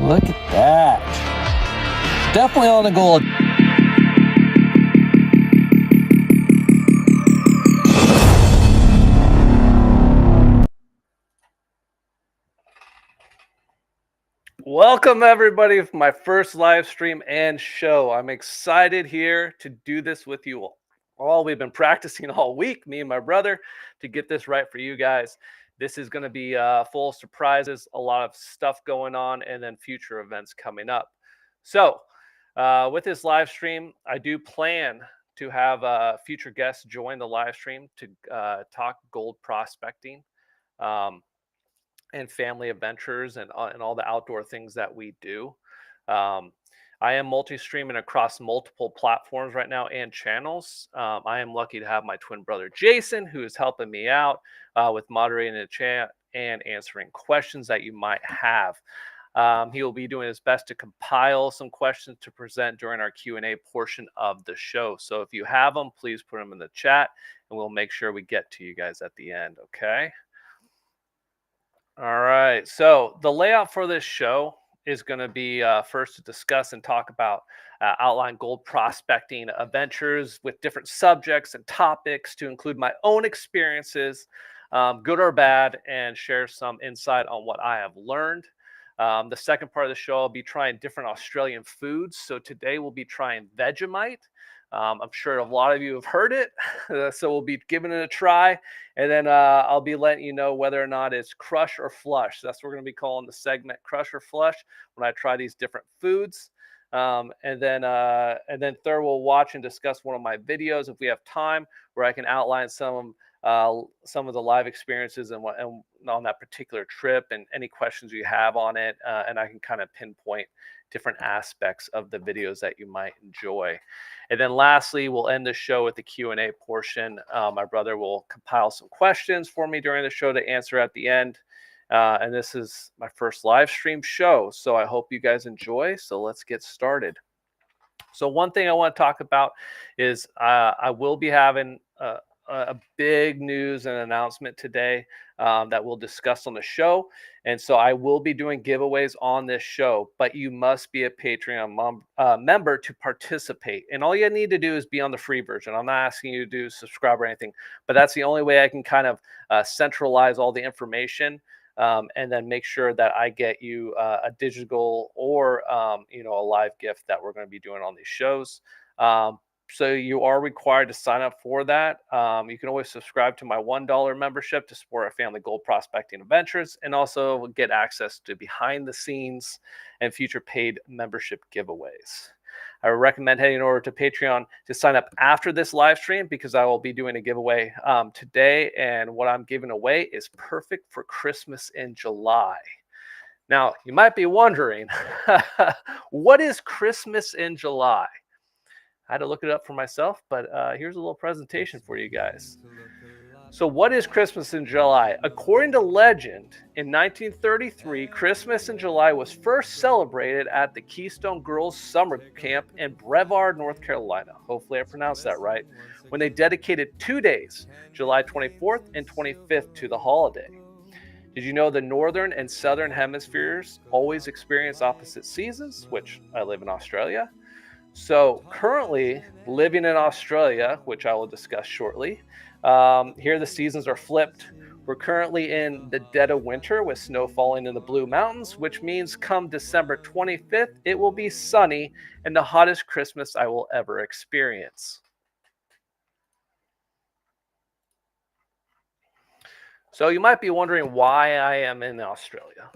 Look at that. Definitely on the gold. Welcome everybody for my first live stream and show. I'm excited here to do this with you all. We've been practicing all week, me and my brother, to get this right for you guys. This is going to be full of surprises, a lot of stuff going on, and then future events coming up. So with this live stream, I do plan to have future guests join the live stream to talk gold prospecting. And family adventures and all the outdoor things that we do. Um, I am multi-streaming across multiple platforms right now and channels. I am lucky to have my twin brother Jason, who is helping me out with moderating the chat and answering questions that you might have. He will be doing his best to compile some questions to present during our Q&A portion of the show. So if you have them, please put them in the chat, and we'll make sure we get to you guys at the end, okay? All right. So the layout for this show is going to be first to discuss and talk about outline gold prospecting adventures with different subjects and topics to include my own experiences, good or bad, and share some insight on what I have learned. The second part of the show, I'll be trying different Australian foods. So today we'll be trying Vegemite. I'm sure a lot of you have heard it, so we'll be giving it a try, and then I'll be letting you know whether or not it's crush or flush. That's what we're going to be calling the segment, crush or flush, when I try these different foods. And then third, we'll watch and discuss one of my videos if we have time, where I can outline some of the live experiences and on that particular trip, and any questions you have on it, and I can kind of pinpoint different aspects of the videos that you might enjoy. And then lastly, we'll end the show with the Q&A portion. My brother will compile some questions for me during the show to answer at the end. And this is my first live stream show, so I hope you guys enjoy. So let's get started. So one thing I want to talk about is I will be having a big news and announcement today that we'll discuss on the show. And so I will be doing giveaways on this show, but you must be a Patreon member to participate. And all you need to do is be on the free version. I'm not asking you to subscribe or anything, but that's the only way I can kind of centralize all the information and then make sure that I get you a digital or a live gift that we're going to be doing on these shows. So you are required to sign up for that. You can always subscribe to my $1 membership to support our family gold prospecting adventures, and also get access to behind the scenes and future paid membership giveaways. I would recommend heading over to Patreon to sign up after this live stream, because I will be doing a giveaway today, and what I'm giving away is perfect for Christmas in July. Now, you might be wondering, what is Christmas in July? I had to look it up for myself, but here's a little presentation for you guys. So what is Christmas in July? According to legend, in 1933, Christmas in July was first celebrated at the Keystone Girls Summer Camp in Brevard, North Carolina. Hopefully I pronounced that right. When they dedicated 2 days, July 24th and 25th, to the holiday. Did you know the northern and southern hemispheres always experience opposite seasons, which I live in Australia? So currently living in Australia, which I will discuss shortly, here the seasons are flipped. We're currently in the dead of winter with snow falling in the Blue Mountains, which means come December 25th, it will be sunny and the hottest Christmas I will ever experience. So you might be wondering why I am in Australia.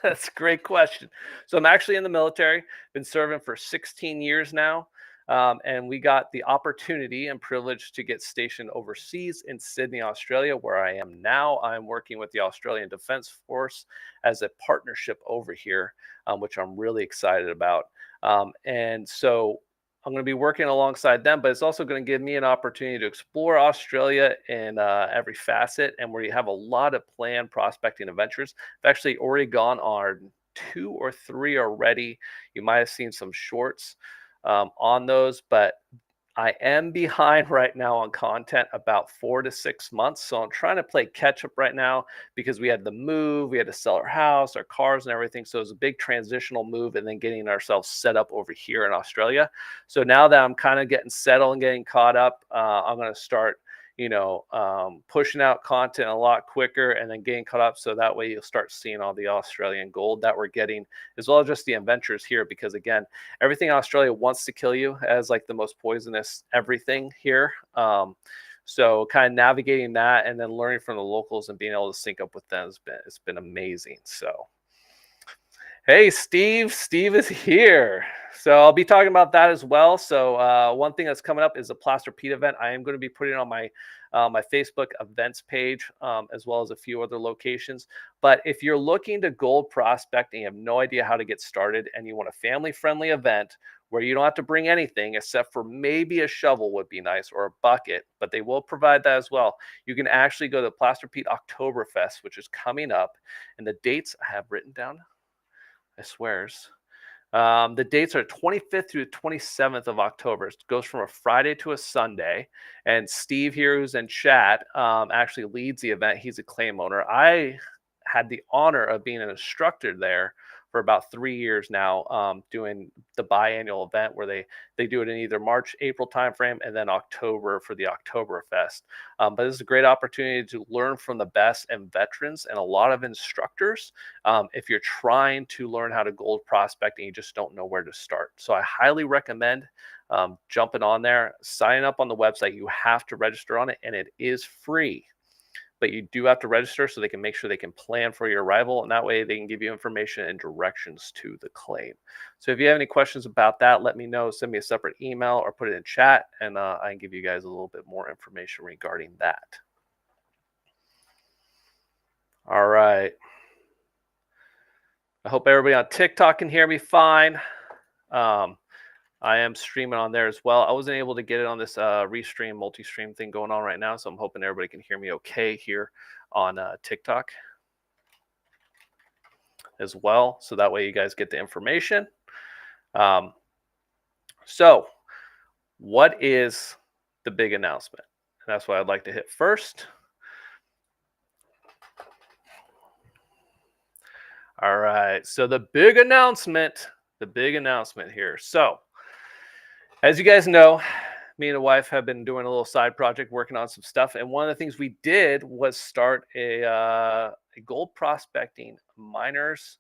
That's a great question. So I'm actually in the military, been serving for 16 years now. And we got the opportunity and privilege to get stationed overseas in Sydney, Australia, where I am now. I'm working with the Australian Defence Force as a partnership over here, which I'm really excited about. And so I'm going to be working alongside them, but it's also going to give me an opportunity to explore Australia in every facet, and where you have a lot of planned prospecting adventures. I've actually already gone on 2 or 3 already. You might have seen some shorts on those, but I am behind right now on content about 4 to 6 months, so I'm trying to play catch up right now because we had the move, we had to sell our house, our cars, and everything. So it was a big transitional move, and then getting ourselves set up over here in Australia. So now that I'm kind of getting settled and getting caught up, I'm going to start, pushing out content a lot quicker and then getting caught up. So that way you'll start seeing all the Australian gold that we're getting, as well as just the adventures here. Because again, everything in Australia wants to kill you as like the most poisonous everything here. So kind of navigating that and then learning from the locals and being able to sync up with them it's been amazing. So hey, Steve. Steve is here. So I'll be talking about that as well. So one thing that's coming up is a Plaster Pete event. I am going to be putting it on my Facebook events page, as well as a few other locations. But if you're looking to gold prospect and you have no idea how to get started and you want a family-friendly event where you don't have to bring anything except for maybe a shovel would be nice, or a bucket, but they will provide that as well. You can actually go to the Plaster Pete Oktoberfest, which is coming up. And the dates I have written down, I swears. The dates are 25th through 27th of October. It goes from a Friday to a Sunday. And Steve here, who's in chat, actually leads the event. He's a claim owner. I had the honor of being an instructor there for about 3 years now, doing the biannual event where they do it in either March, April timeframe, and then October for the Oktoberfest. But this is a great opportunity to learn from the best and veterans and a lot of instructors, if you're trying to learn how to gold prospect and you just don't know where to start. So I highly recommend jumping on there, signing up on the website. You have to register on it, and it is free. But you do have to register so they can make sure they can plan for your arrival, and that way they can give you information and directions to the claim. So if you have any questions about that, let me know. Send me a separate email or put it in chat, and I can give you guys a little bit more information regarding that. All right. I hope everybody on TikTok can hear me fine. I am streaming on there as well. I wasn't able to get it on this restream, multi-stream thing going on right now, so I'm hoping everybody can hear me okay here on TikTok as well. So that way you guys get the information. So what is the big announcement? And that's what I'd like to hit first. All right. So the big announcement here. So as you guys know, me and the wife have been doing a little side project, working on some stuff. And one of the things we did was start a gold prospecting miners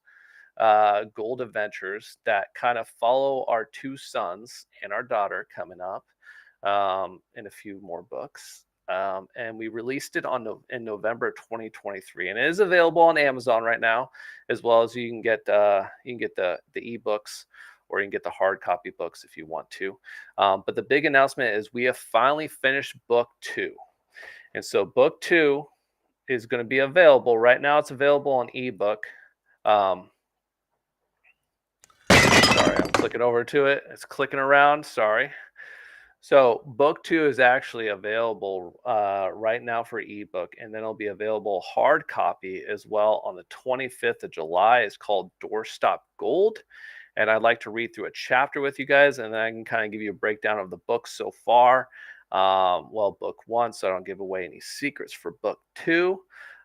gold adventures that kind of follow our two sons and our daughter coming up, in a few more books. And we released it in November 2023, and it is available on Amazon right now, as well as you can get the ebooks, or you can get the hard copy books if you want to. But the big announcement is we have finally finished book 2. And so book 2 is going to be available. Right now it's available on ebook. Sorry, I'm clicking over to it. It's clicking around. Sorry. So book 2 is actually available right now for ebook, and then it'll be available hard copy as well on the 25th of July. It's called Doorstop Gold. And I'd like to read through a chapter with you guys, and then I can kind of give you a breakdown of the book so far. Well, book 1, so I don't give away any secrets for book 2.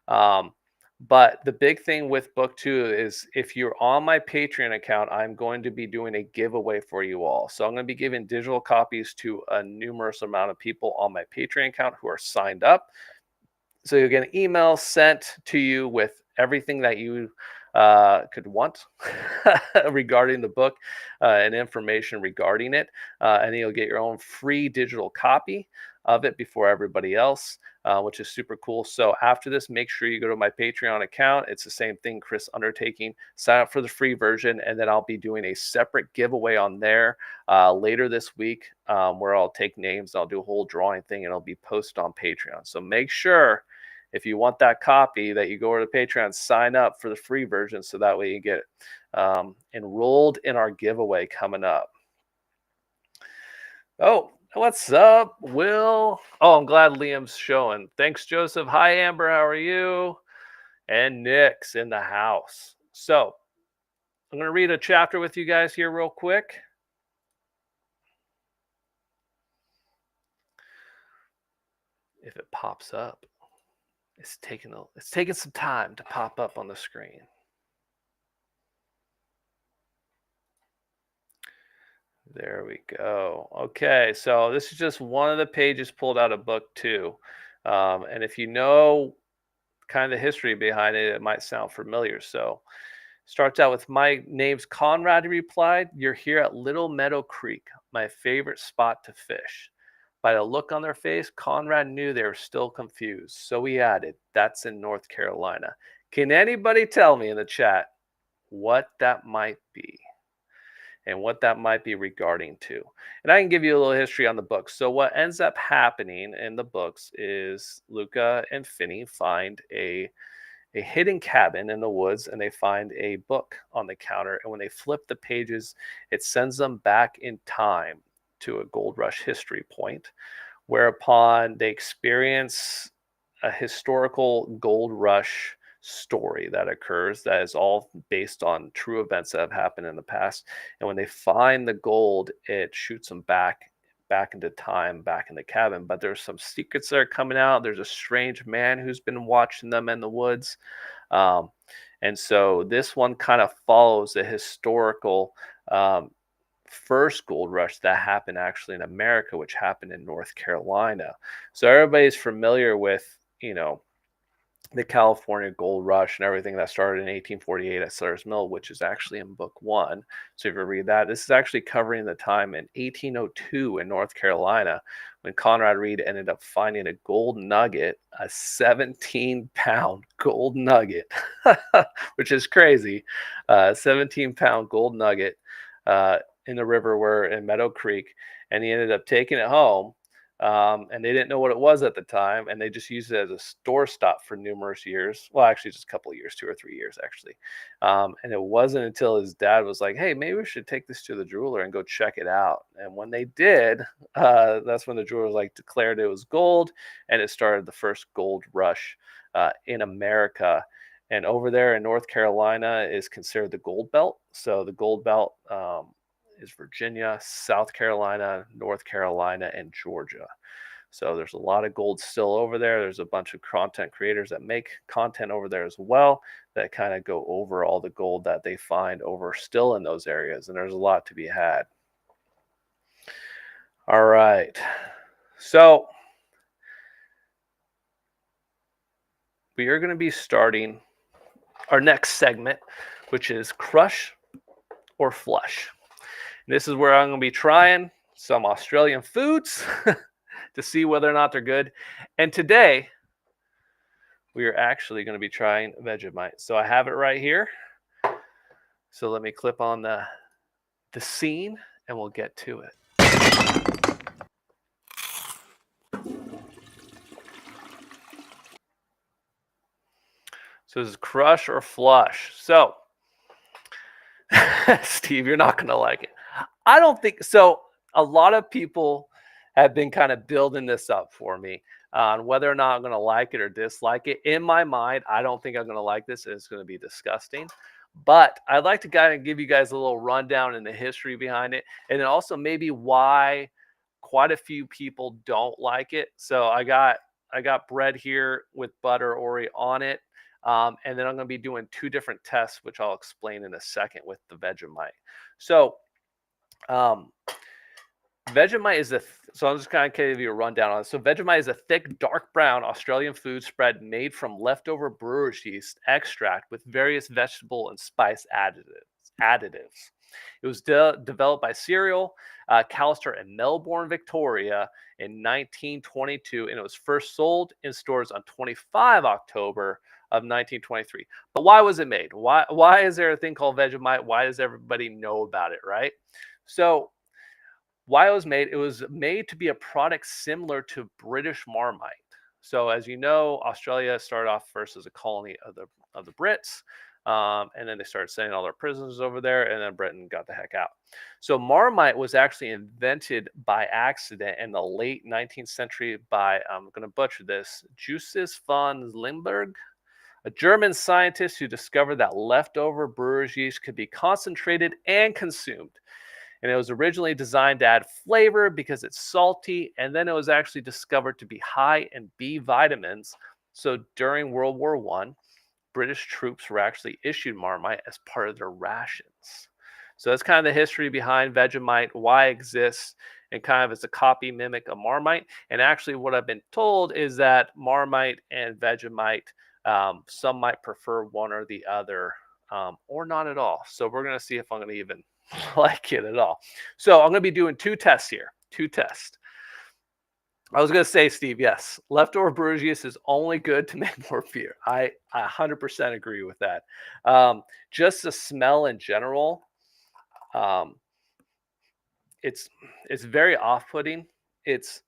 But the big thing with book 2 is if you're on my Patreon account, I'm going to be doing a giveaway for you all. So I'm going to be giving digital copies to a numerous amount of people on my Patreon account who are signed up. So you'll get an email sent to you with everything that you could want regarding the book, and information regarding it. And then you'll get your own free digital copy of it before everybody else, which is super cool. So after this, make sure you go to my Patreon account. It's the same thing, Chrisundertaking. Sign up for the free version, and then I'll be doing a separate giveaway on there later this week, where I'll take names. I'll do a whole drawing thing, and it'll be posted on Patreon. So make sure, if you want that copy, that you go over to Patreon, sign up for the free version, so that way you get enrolled in our giveaway coming up. Oh, what's up, Will? Oh, I'm glad Liam's showing. Thanks, Joseph. Hi, Amber. How are you? And Nick's in the house. So I'm going to read a chapter with you guys here real quick. if it pops up. It's taking some time to pop up on the screen. There we go. Okay, so this is just one of the pages pulled out of book 2. And if you know kind of the history behind it, it might sound familiar. So starts out with, "My name's Conrad," he replied. "You're here at Little Meadow Creek, my favorite spot to fish." By the look on their face, Conrad knew they were still confused. So he added, "That's in North Carolina." Can anybody tell me in the chat what that might be and what that might be regarding to? And I can give you a little history on the books. So what ends up happening in the books is Luca and Finney find a hidden cabin in the woods, and they find a book on the counter. And when they flip the pages, it sends them back in time to a gold rush history point, whereupon they experience a historical gold rush story that occurs that is all based on true events that have happened in the past. And when they find the gold, it shoots them back into time, back in the cabin. But there's some secrets that are coming out. There's a strange man who's been watching them in the woods. Um, and so this one kind of follows the historical first gold rush that happened actually in America, which happened in North Carolina. So everybody's familiar with, the California gold rush and everything that started in 1848 at Sutter's Mill, which is actually in book 1. So if you read that, this is actually covering the time in 1802 in North Carolina, when Conrad Reed ended up finding a gold nugget, a 17-pound gold nugget, which is crazy. 17-pound gold nugget in the river in Meadow Creek, and he ended up taking it home. And they didn't know what it was at the time, and they just used it as a store stop for numerous years. Well, actually, just a couple of years, 2 or 3 years, actually. And it wasn't until his dad was like, "Hey, maybe we should take this to the jeweler and go check it out." And when they did, that's when the jeweler declared it was gold, and it started the first gold rush in America. And over there in North Carolina is considered the gold belt. So the gold belt is Virginia, South Carolina, North Carolina, and Georgia. So there's a lot of gold still over there. There's a bunch of content creators that make content over there as well that kind of go over all the gold that they find over still in those areas. And there's a lot to be had. All right. So we are going to be starting our next segment, which is Crush or Flush. This is where I'm going to be trying some Australian foods to see whether or not they're good. And today, we are actually going to be trying Vegemite. So I have it right here. So let me clip on the scene, and we'll get to it. So this is Crush or Flush. So, Steve, you're not going to like it. I don't think so. A lot of people have been kind of building this up for me on whether or not I'm going to like it or dislike it. In my mind, I don't think I'm going to like this. It's going to be disgusting. But I'd like to kind of give you guys a little rundown in the history behind it, and then also maybe why quite a few people don't like it. So I got bread here with butter Ori on it. And then I'm going to be doing 2 different tests, which I'll explain in a second with the Vegemite. So Vegemite is so I'm just kind of give you a rundown on it. So Vegemite is a thick, dark brown Australian food spread made from leftover brewer's yeast extract with various vegetable and spice additives. It was developed by Cyril Callister in Melbourne, Victoria in 1922, and it was first sold in stores on 25 October of 1923. But why was it made? Why is there a thing called Vegemite? Why does everybody know about it, right? So why it was made to be a product similar to British Marmite. So as you know, Australia started off first as a colony of the Brits, and then they started sending all their prisoners over there, and then Britain got the heck out. So Marmite was actually invented by accident in the late 19th century by, I'm going to butcher this, Justus von Limburg, a German scientist who discovered that leftover brewer's yeast could be concentrated and consumed. And it was originally designed to add flavor because it's salty, and then it was actually discovered to be high in B vitamins. So during World War I, British troops were actually issued Marmite as part of their rations. So that's kind of the history behind Vegemite, why it exists, and kind of as a copy mimic of Marmite. And actually, what I've been told is that Marmite and Vegemite, some might prefer one or the other, or not at all. So we're going to see if I'm going to even like it at all. So I'm going to be doing two tests here. Two tests. I was going to say, Steve, yes, leftover brewer's yeast is only good to make more beer. I 100% agree with that. Just the smell in general, um, it's very off-putting. It's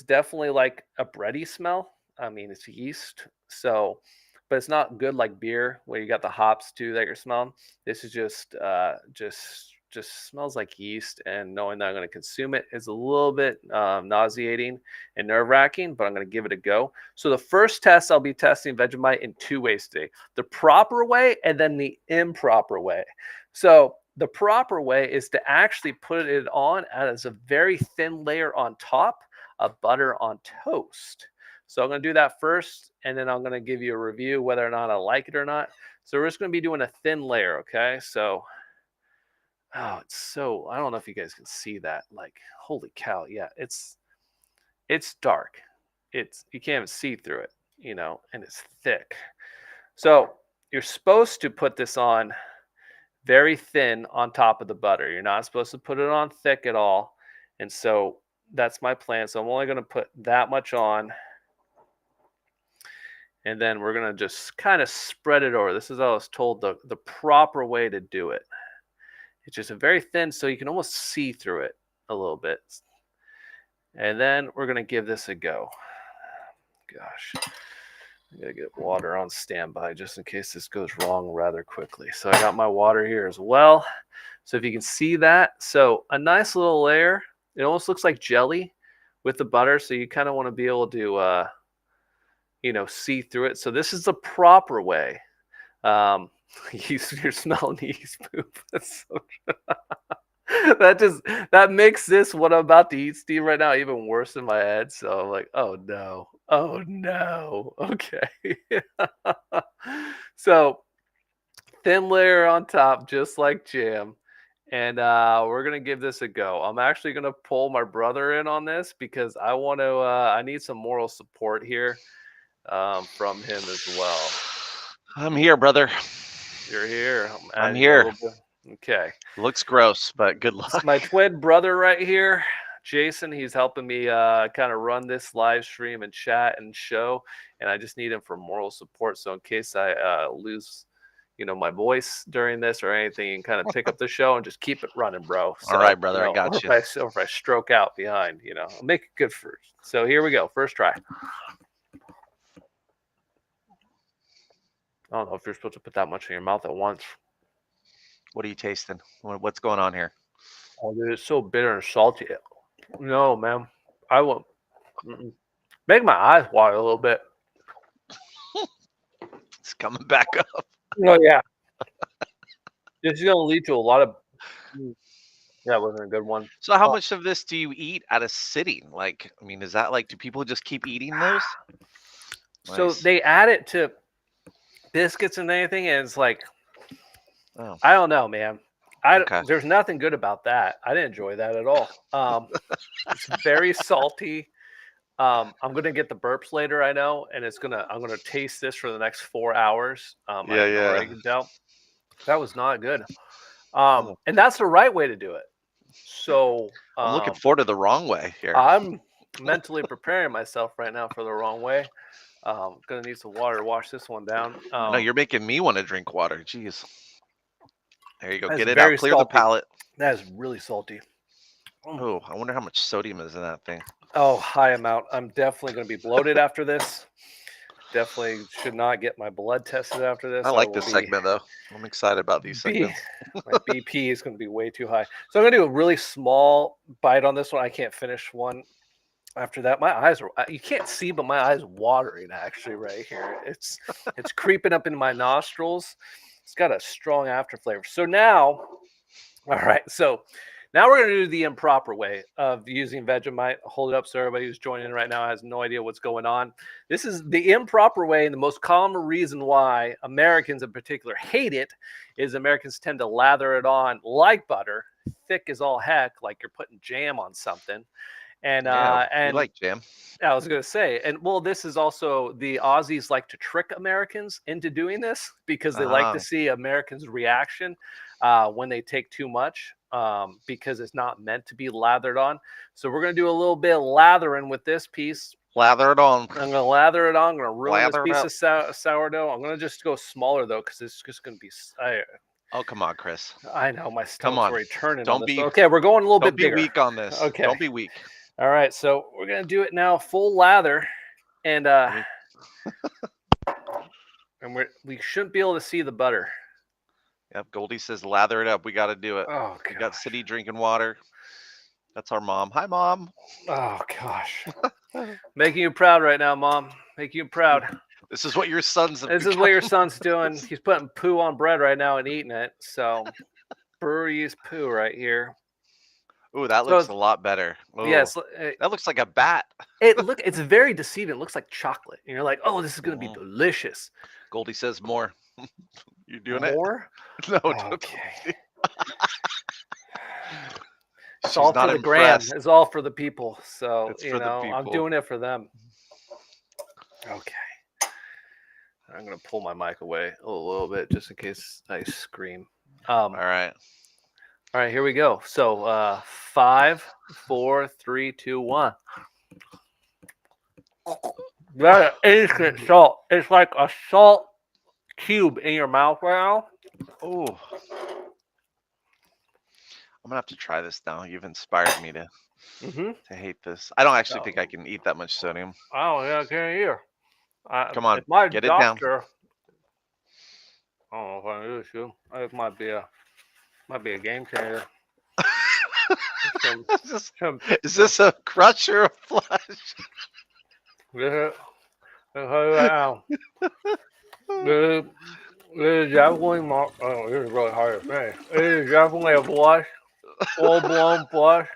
definitely like a bready smell. I mean, it's yeast, so, but it's not good like beer where you got the hops too that you're smelling. This is just smells like yeast, and knowing that I'm going to consume it is a little bit nauseating and nerve-wracking, but I'm going to give it a go. So the first test, I'll be testing Vegemite in two ways today: the proper way and then the improper way. So the proper way is to actually put it on as a very thin layer on top of butter on toast. So I'm going to do that first, and then I'm going to give you a review whether or not I like it or not. So we're just going to be doing a thin layer, okay? So, oh, it's so, I don't know if you guys can see that. Like, holy cow, yeah, it's dark. You can't even see through it, and it's thick. So you're supposed to put this on very thin on top of the butter. You're not supposed to put it on thick at all. And so that's my plan. So I'm only going to put that much on. And then we're going to just kind of spread it over. This is how I was told the proper way to do it. It's just a very thin, so you can almost see through it a little bit. And then we're going to give this a go. Gosh, I got to get water on standby just in case this goes wrong rather quickly. So I got my water here as well. So if you can see that, so a nice little layer. It almost looks like jelly with the butter, so you kind of want to be able to, see through it. So this is the proper way. You're smelling the yeast poop. That's so that makes this what I'm about to eat, Steve, right now even worse in my head. So I'm like, oh no, okay. So thin layer on top, just like jam. And we're gonna give this a go. I'm actually gonna pull my brother in on this because I want to. I need some moral support here from him as well. I'm here, brother. You're here. I'm here. Okay. Looks gross, but good luck. It's my twin brother right here, Jason. He's helping me kind of run this live stream and chat and show, and I just need him for moral support. So in case I lose, my voice during this or anything, you can kind of pick up the show and just keep it running, bro. So, all right, brother, I got you. Or if I stroke out behind, I'll make it good first. So here we go. First try. I don't know if you're supposed to put that much in your mouth at once. What are you tasting? What's going on here? Oh, dude, it's so bitter and salty. No, man. I won't. Make my eyes water a little bit. It's coming back up. Oh, yeah. This is going to lead to a lot of... Yeah, it wasn't a good one. So how much of this do you eat at a sitting? Like, I mean, is that like, do people just keep eating those? So Nice. they add it to biscuits and anything, and it's like... Oh. I don't know, man. Okay. There's nothing good about that. I didn't enjoy that at all. It's very salty. I'm gonna get the burps later, I know, and I'm gonna taste this for the next 4 hours. I can tell that was not good. And that's the right way to do it. So I'm looking forward to the wrong way here. I'm mentally preparing myself right now for the wrong way. Gonna need some water to wash this one down. No, you're making me want to drink water. Jeez. There you go. Get it very out. Clear salty. the palate. That is really salty. Oh, I wonder how much sodium is in that thing. Oh, high amount. I'm definitely going to be bloated after this. Definitely should not get my blood tested after this. I like this segment, though. I'm excited about these segments. My BP is going to be way too high. So I'm going to do a really small bite on this one. I can't finish one after that. My eyes are, you can't see, but my eyes are watering actually right here. It's creeping up into my nostrils. It's got a strong after flavor. So now, all right. So Now we're going to do the improper way of using Vegemite. I'll hold it up so everybody who's joining in right now has no idea what's going on. This is the improper way, and the most common reason why Americans in particular hate it is Americans tend to lather it on like butter, thick as all heck, like you're putting jam on something. And you like jam. I was going to say, and well, this is also the Aussies like to trick Americans into doing this because they like to see Americans' reaction when they take too much, because it's not meant to be lathered on. So we're going to do a little bit of lathering with this piece. Lather it on. I'm going to lather it on. I'm going to ruin Lather this piece of sourdough. I'm going to just go smaller, though, because it's just going to be... Oh, come on, Chris. I know. My stomach's already turning on this. Okay, we're going a little bit bigger. Don't be weak on this. Okay. Don't be weak. All right, so we're going to do it now, full lather. And and we shouldn't be able to see the butter. Yep, Goldie says lather it up. We got to do it. Oh, we got City drinking water. That's our mom. Hi, Mom. Oh, gosh. Making you proud right now, Mom. Making you proud. This is what your son's This is what your son's doing. He's putting poo on bread right now and eating it. So, brewery's poo right here. Ooh, that looks a lot better. Ooh, yes. That looks like a bat. It's very deceiving. It looks like chocolate. And you're like, oh, this is going to be delicious. Goldie says more. You doing more? No. Okay. It's all for the gram. It's all for the people. So, it's for the people. I'm doing it for them. Okay. I'm going to pull my mic away a little bit just in case I scream. All right. All right, here we go. So 5, 4, 3, 2, 1. That is instant salt. It's like a salt cube in your mouth right now. Oh. I'm gonna have to try this now. You've inspired me to hate this. I don't actually think I can eat that much sodium. Oh yeah, I can't hear. Come on, my get doctor, it down. I don't know if I do too. It might be a game changer. Is this a crutch or a flush? This is definitely more. Oh, this is really hard to say. It is definitely a flush, full blown flush.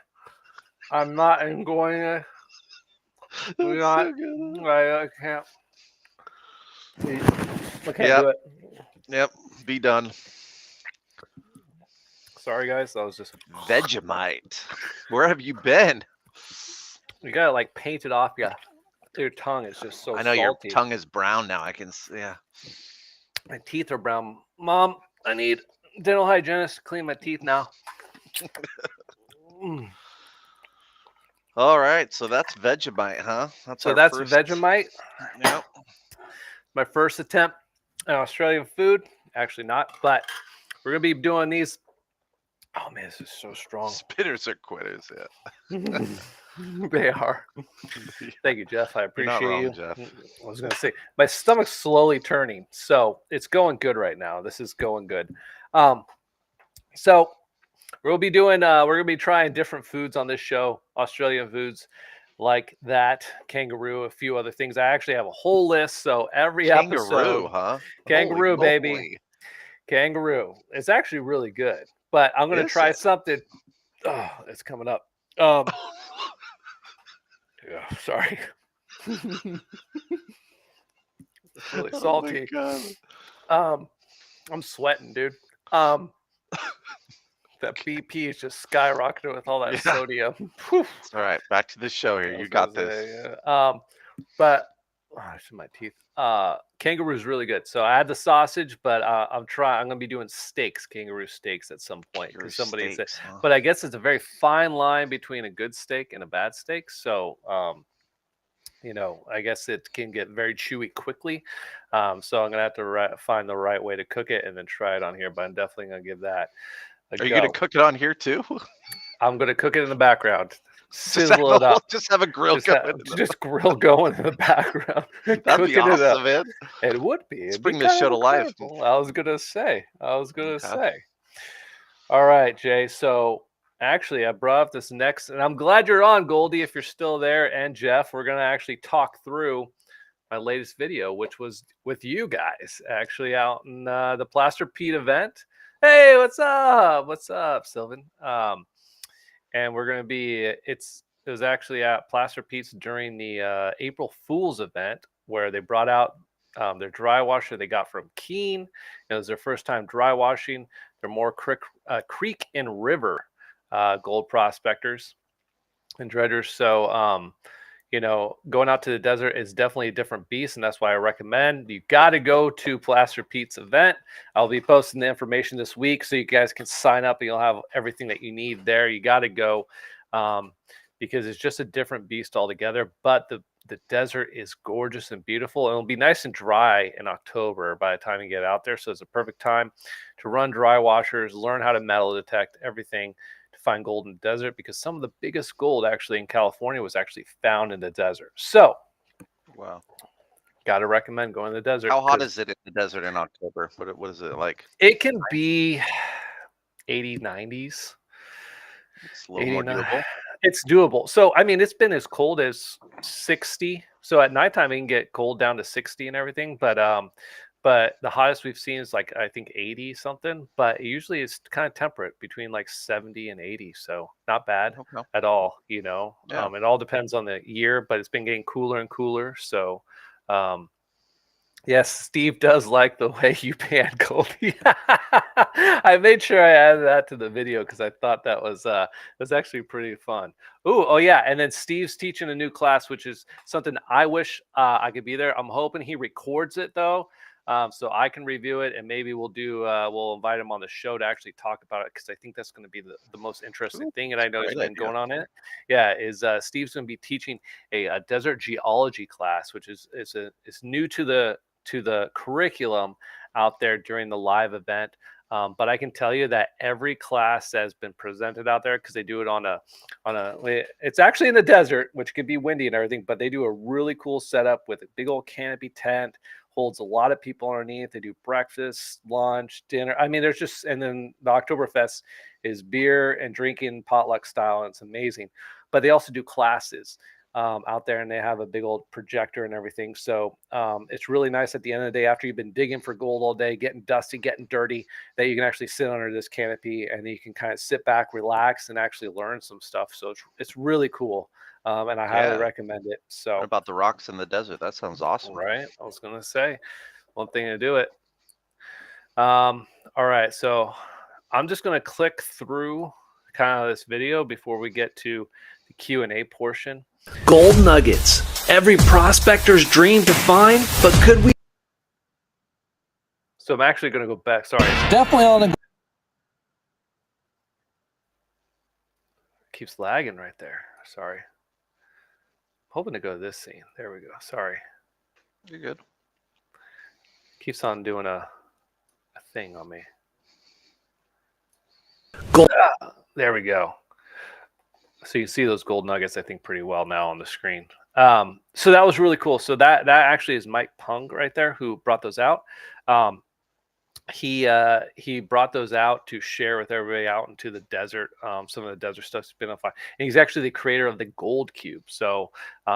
I'm not enjoying it. I can't. I can't do it. Yep. Be done. Sorry, guys. That was just Vegemite. Where have you been? You gotta like paint it off. Yeah, your tongue is just so. I know salty. your tongue is brown now. I can see. Yeah. My teeth are brown. Mom, I need dental hygienist to clean my teeth now. All right, so that's Vegemite, huh? That's Vegemite. Yep. My first attempt at Australian food. Actually not, but we're gonna be doing these. Oh man, this is so strong. Spitters are quitters, yeah. They are. Thank you, Jeff. I appreciate you. Jeff. I was gonna say my stomach's slowly turning, so it's going good right now. This is going good. So we'll be doing. We're gonna be trying different foods on this show, Australian foods like that, kangaroo, a few other things. I actually have a whole list. So every episode, huh? Kangaroo, baby, kangaroo. It's actually really good. But I'm gonna try something. Oh, it's coming up. Yeah, sorry. It's really salty. I'm sweating, dude. That BP is just skyrocketing with all that sodium. All right, back to the show here. You got this. But it's in my teeth. Kangaroo is really good. So I had the sausage, but I'm gonna be doing steaks, kangaroo steaks at some point. Because somebody said, but I guess it's a very fine line between a good steak and a bad steak. So I guess it can get very chewy quickly. So I'm gonna have to find the right way to cook it and then try it on here. But I'm definitely gonna give that a go. Are you gonna cook it on here too? I'm gonna cook it in the background. Sizzle it up. Just have a grill going. Just grill going in the background. That'd be awesome, man. It would be. Let's bring this show to life. I was gonna say. All right, Jay. So actually, I brought up this next, and I'm glad you're on, Goldie, if you're still there, and Jeff. We're gonna actually talk through my latest video, which was with you guys, actually out in the Plaster Pete event. Hey, what's up? What's up, Sylvan? and we're going to be. It was actually at Plaster Pete's during the April Fool's event where they brought out their dry washer they got from Keene. It was their first time dry washing. They're more creek and river gold prospectors and dredgers. So, going out to the desert is definitely a different beast, and that's why I recommend you got to go to Plaster Pete's event. I'll be posting the information this week, so you guys can sign up, and you'll have everything that you need there. You got to go because it's just a different beast altogether. But the desert is gorgeous and beautiful, and it'll be nice and dry in October by the time you get out there. So it's a perfect time to run dry washers, learn how to metal detect everything, to find gold in the desert, because some of the biggest gold actually in California was actually found in the desert. So, wow, got to recommend going to the desert. How hot is it in the desert in October? What is it like? It can be 80, 90s. It's a little more doable. It's doable. So, I mean, it's been as cold as 60. So at nighttime, it can get cold down to 60 and everything. But the hottest we've seen is like, I think 80 something. But usually it's kind of temperate between like 70 and 80. So not bad at all, Yeah. It all depends on the year, but it's been getting cooler and cooler. So, yes, Steve does like the way you pan Goldie. I made sure I added that to the video because I thought that was actually pretty fun. Oh yeah, and then Steve's teaching a new class, which is something I wish I could be there. I'm hoping he records it though, so I can review it, and maybe we'll invite him on the show to actually talk about it, because I think that's going to be the most interesting thing. And I know he's been going on it. Yeah, is Steve's going to be teaching a desert geology class, which is new to the curriculum out there during the live event. But I can tell you that every class that has been presented out there, because they do it it's actually in the desert, which can be windy and everything, but they do a really cool setup with a big old canopy tent, holds a lot of people underneath. They do breakfast, lunch, dinner. I mean, and then the Oktoberfest is beer and drinking potluck style, and it's amazing. But they also do classes out there, and they have a big old projector and everything. So it's really nice at the end of the day, after you've been digging for gold all day, getting dusty, getting dirty, that you can actually sit under this canopy and you can kind of sit back, relax, and actually learn some stuff. So it's really cool. And I highly recommend it. So what about the rocks in the desert? That sounds awesome. Right. I was going to say one thing to do it. All right. So I'm just going to click through kind of this video before we get to the Q&A portion. Gold nuggets, every prospector's dream to find, but could we? So I'm actually going to go back. Sorry. Definitely on the. Keeps lagging right there. Sorry. Hoping to go to this scene. There we go. Sorry. You're good. Keeps on doing a thing on me. Gold. There we go. So you see those gold nuggets, I think, pretty well now on the screen. So that was really cool. So that actually is Mike Pung right there, who brought those out. He brought those out to share with everybody out into the desert. Some of the desert stuff's been on fire, and he's actually the creator of the Gold Cube. So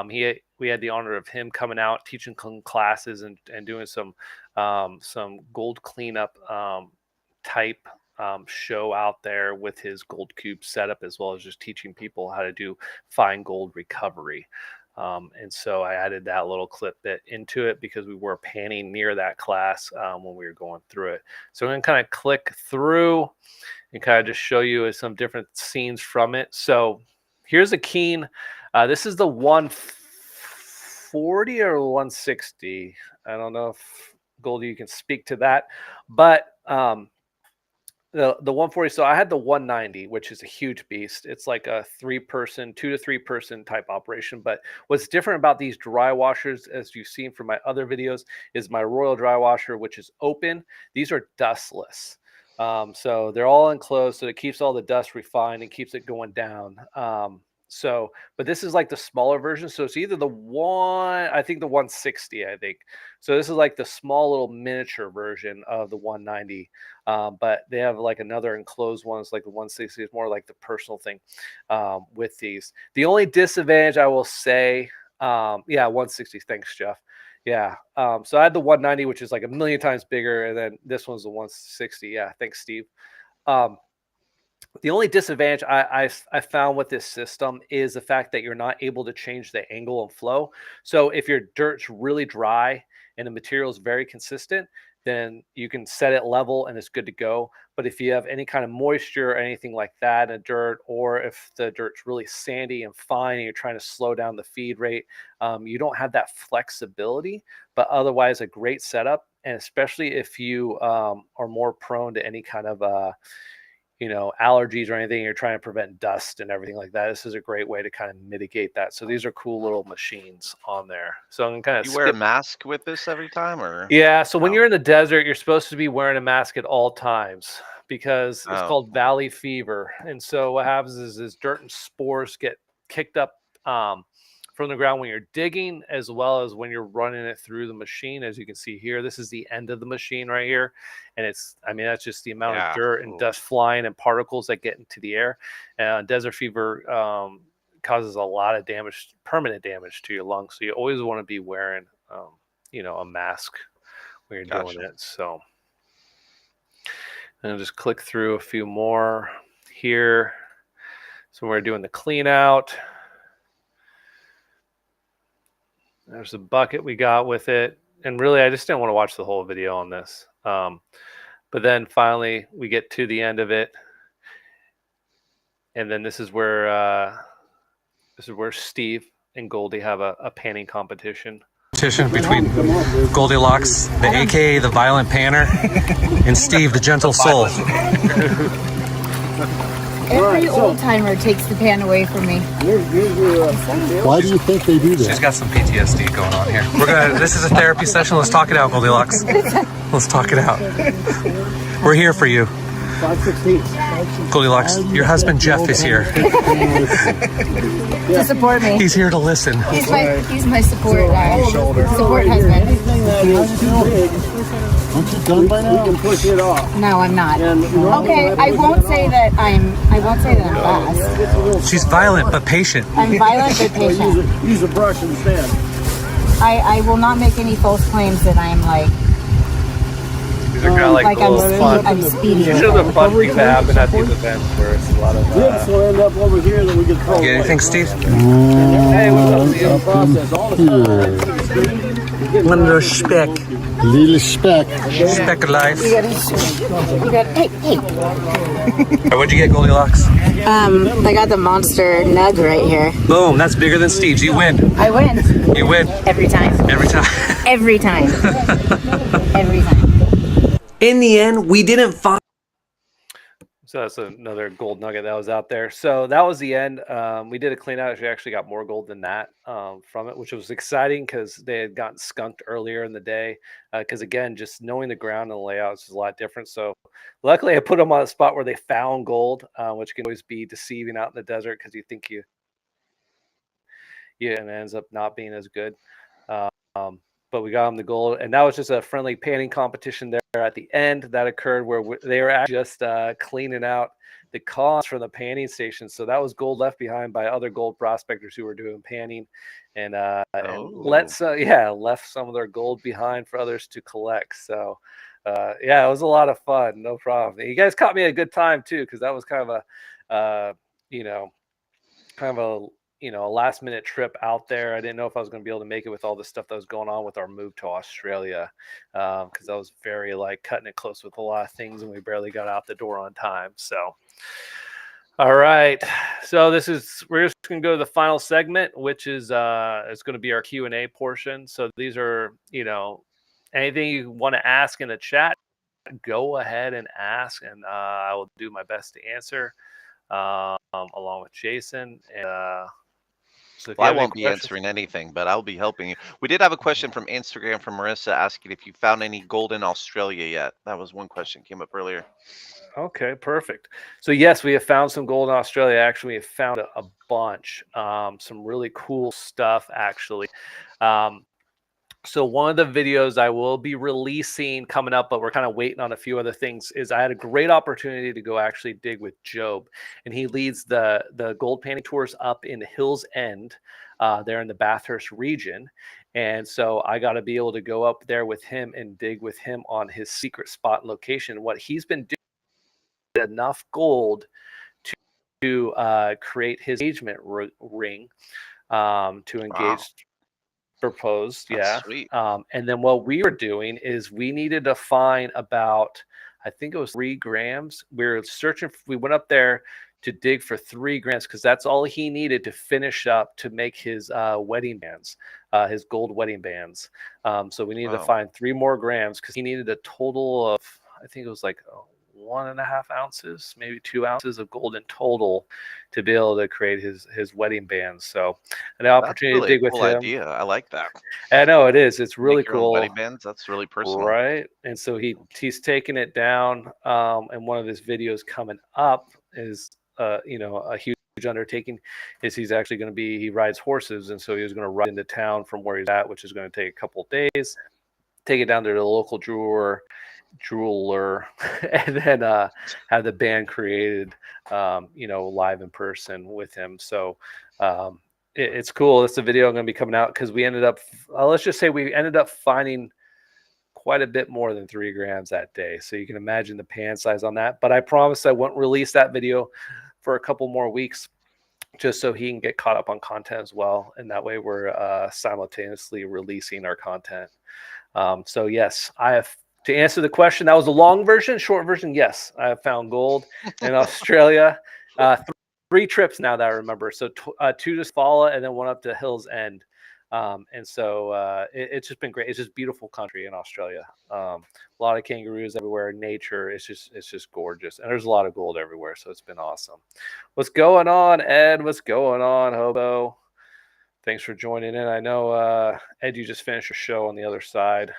we had the honor of him coming out, teaching classes and doing some gold cleanup type show out there with his Gold Cube setup, as well as just teaching people how to do fine gold recovery. And so I added that little clip bit into it because we were panning near that class when we were going through it. So I'm going to kind of click through and kind of just show you some different scenes from it. So here's a Keene. This is the 140 or 160. I don't know if Goldie, you can speak to that, but the 140. So I had the 190, which is a huge beast. It's like a 2 to 3 person type operation. But what's different about these dry washers, as you've seen from my other videos, is my Royal dry washer, which is open. These are dustless. So they're all enclosed, so it keeps all the dust refined and keeps it going down. But this is like the smaller version. So it's either the 160, I think. So this is like the small little miniature version of the 190. But they have like another enclosed one. It's like the 160 is more like the personal thing with these. The only disadvantage I will say, 160. Thanks, Jeff. Yeah. So I had the 190, which is like a million times bigger, and then this one's the 160. Yeah. Thanks, Steve. The only disadvantage I found with this system is the fact that you're not able to change the angle and flow. So if your dirt's really dry and the material is very consistent, then you can set it level and it's good to go. But if you have any kind of moisture or anything like that in the dirt, or if the dirt's really sandy and fine and you're trying to slow down the feed rate, you don't have that flexibility. But otherwise, a great setup. And especially if you are more prone to any kind of allergies or anything, you're trying to prevent dust and everything like that. This is a great way to kind of mitigate that. So these are cool little machines on there. So I'm kind of You wear a mask with this every time, or? Yeah. So when you're in the desert, you're supposed to be wearing a mask at all times because it's called valley fever. And so what happens is dirt and spores get kicked up from the ground when you're digging, as well as when you're running it through the machine. As you can see here, this is the end of the machine right here. And that's just the amount of dirt and dust flying and particles that get into the air. Desert fever causes a lot of damage, permanent damage to your lungs. So you always want to be wearing, a mask when you're doing it. So and I'll just click through a few more here. So we're doing the clean out. There's a bucket we got with it. And really, I just didn't want to watch the whole video on this. But then finally, we get to the end of it. And then this is where Steve and Goldie have a panning competition. Between Goldielocks, the AKA the violent panner, and Steve, the gentle soul. Every old timer takes the pan away from me. Why do you think they do that? She's got some PTSD going on here. This is a therapy session. Let's talk it out, Goldielocks. Let's talk it out. We're here for you. 5/16. Goldilocks, your husband Jeff is here. To support me. He's here to listen. He's my support husband. Anything that is too big, aren't you done by now? We can push it off. No, I'm not. Okay, I won't say that I'm fast. She's violent but patient. I'm violent but patient. Use a brush instead. I will not make any false claims that I'm like. These are kind of like a little fun. I'm speedy. These are the fun people happen at these events where it's a lot of. This will end up over here that we can throw. Get anything, Steve? Hey, what's up, Steve? Process all the time. One little speck. Little speck. Speck of life. You got. Hey. What'd you get, Goldilocks? I got the monster nug right here. Boom, that's bigger than Steve's. You win. I win. You win. Every time. Every time. Every time. Every time. In the end, we didn't find. So that's another gold nugget that was out there. So that was the end. We did a clean out. We actually got more gold than that from it, which was exciting because they had gotten skunked earlier in the day. Because again, just knowing the ground and the layouts is a lot different. So luckily, I put them on a spot where they found gold, which can always be deceiving out in the desert because you think and it ends up not being as good. But we got them the gold, and that was just a friendly panning competition there at the end that occurred where they were actually just cleaning out the cost from the panning station. So that was gold left behind by other gold prospectors who were doing panning, and left some of their gold behind for others to collect. So it was a lot of fun, no problem. You guys caught me at a good time too, because that was kind of a last minute trip out there. I didn't know if I was going to be able to make it with all the stuff that was going on with our move to Australia, because I was very cutting it close with a lot of things, and we barely got out the door on time. So, all right. So we're just going to go to the final segment, which is it's going to be our Q&A portion. So these are, anything you want to ask in the chat, go ahead and ask, and I will do my best to answer along with Jason. And so I won't be answering anything, but I'll be helping you. We did have a question from Instagram from Marissa asking if you found any gold in Australia yet. That was one question came up earlier. Okay, perfect. So yes, we have found some gold in Australia. Actually, we have found a bunch, some really cool stuff actually. So one of the videos I will be releasing coming up, but we're kind of waiting on a few other things, is I had a great opportunity to go actually dig with Job, and he leads the gold panning tours up in Hills End, there in the Bathurst region. And so I got to be able to go up there with him and dig with him on his secret spot location. What he's been doing, enough gold to create his engagement ring to engage proposed. That's sweet. And then what we were doing is we needed to find about, I think it was 3 grams. We were searching. We went up there to dig for 3 grams because that's all he needed to finish up to make his wedding bands, his gold wedding bands. So we needed to find 3 more grams because he needed a total of, I think it was like 1.5 ounces, maybe 2 ounces of gold in total to be able to create his wedding bands. So an opportunity to dig with him. Idea. I like that. I know it is. It's really cool. Wedding bands. That's really personal, right? And so he's taking it down. And one of his videos coming up is a huge undertaking. Is he's actually going to be, he rides horses, and so he was going to ride into town from where he's at, which is going to take a couple of days. Take it down to the local jeweler, and then have the band created, live in person with him. So it's cool. It's a video going to be coming out because we ended up, let's just say we ended up finding quite a bit more than 3 grams that day. So you can imagine the pan size on that. But I promised I won't release that video for a couple more weeks, just so he can get caught up on content as well. And that way we're simultaneously releasing our content. So yes, I have, to answer the question, that was a long version. Short version, yes, I have found gold in Australia. 3 trips now that I remember. So 2 to Svala and then 1 up to Hills End. And so it's just been great. It's just beautiful country in Australia. A lot of kangaroos everywhere. Nature, it's just gorgeous. And there's a lot of gold everywhere. So it's been awesome. What's going on, Ed? What's going on, Hobo? Thanks for joining in. I know, Ed, you just finished your show on the other side.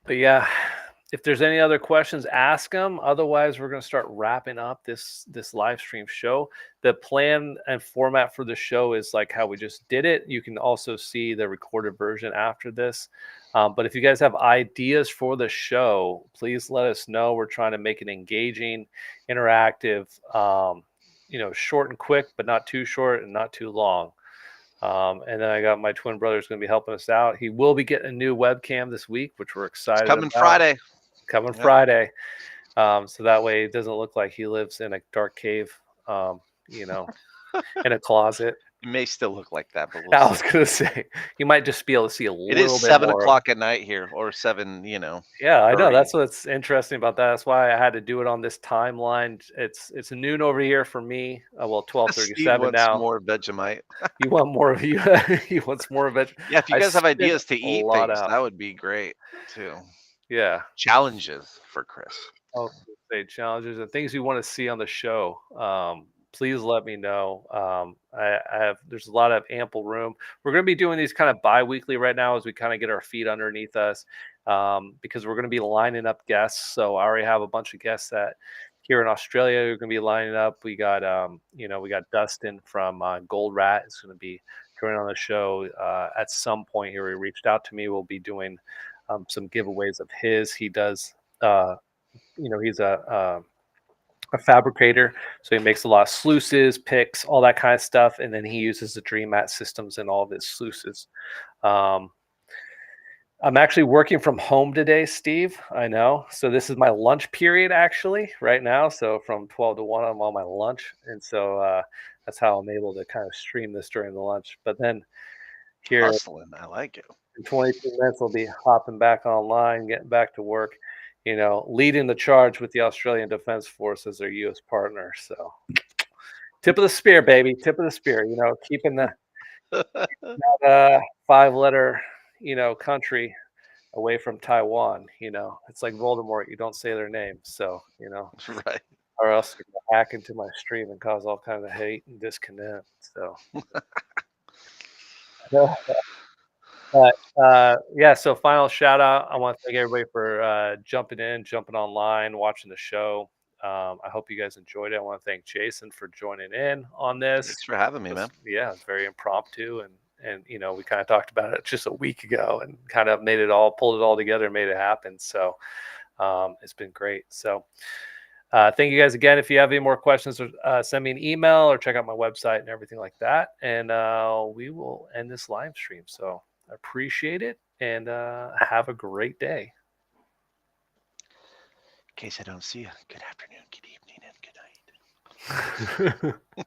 But yeah, if there's any other questions, ask them. Otherwise, we're going to start wrapping up this live stream show. The plan and format for the show is like how we just did it. You can also see the recorded version after this. But if you guys have ideas for the show, please let us know. We're trying to make it engaging, interactive, short and quick, but not too short and not too long. And then I got my twin brother's going to be helping us out. He will be getting a new webcam this week, which we're excited about. Coming Friday. So that way it doesn't look like he lives in a dark cave, in a closet. It may still look like that, but I was going to say, you might just be able to see a little bit more. It is 7 o'clock at night here, or 7, Yeah, I know. That's what's interesting about that. That's why I had to do it on this timeline. It's noon over here for me. 12:37 now. More Vegemite. You want more of you? He wants more of it. Yeah, if you guys have ideas to eat things, that would be great too. Yeah. Challenges for Chris. I'll say challenges and things you want to see on the show. Please let me know. There's a lot of ample room. We're going to be doing these kind of bi-weekly right now as we kind of get our feet underneath us, because we're going to be lining up guests. So I already have a bunch of guests that here in Australia are going to be lining up. We got, we got Dustin from Gold Rat is going to be joining on the show at some point here. He reached out to me. We'll be doing some giveaways of his. He does, he's a fabricator, so he makes a lot of sluices, picks, all that kind of stuff, and then he uses the Dream Mat systems in all of his sluices. I'm actually working from home today, Steve. I know. So this is my lunch period actually right now. So from 12 to 1, I'm on my lunch, and so that's how I'm able to kind of stream this during the lunch. But then here, hustling, I like it. In 22 minutes, I'll be hopping back online, getting back to work. Leading the charge with the Australian Defence Force as their U.S. partner. So, tip of the spear, baby. Tip of the spear. Keeping that 5-letter, country away from Taiwan. It's like Voldemort. You don't say their name. So, right. Or else you're going to hack into my stream and cause all kinds of hate and discontent. So, but so final shout out. I want to thank everybody for jumping online, watching the show. I hope you guys enjoyed it. I want to thank Jason for joining in on this. Thanks for having me, man. Yeah, it's very impromptu, and we kind of talked about it just a week ago and kind of pulled it all together and made it happen. So it's been great. So thank you guys again. If you have any more questions, send me an email or check out my website and everything like that. And we will end this live stream. So I appreciate it, and have a great day. case I don't see you, good afternoon, good evening, and good night.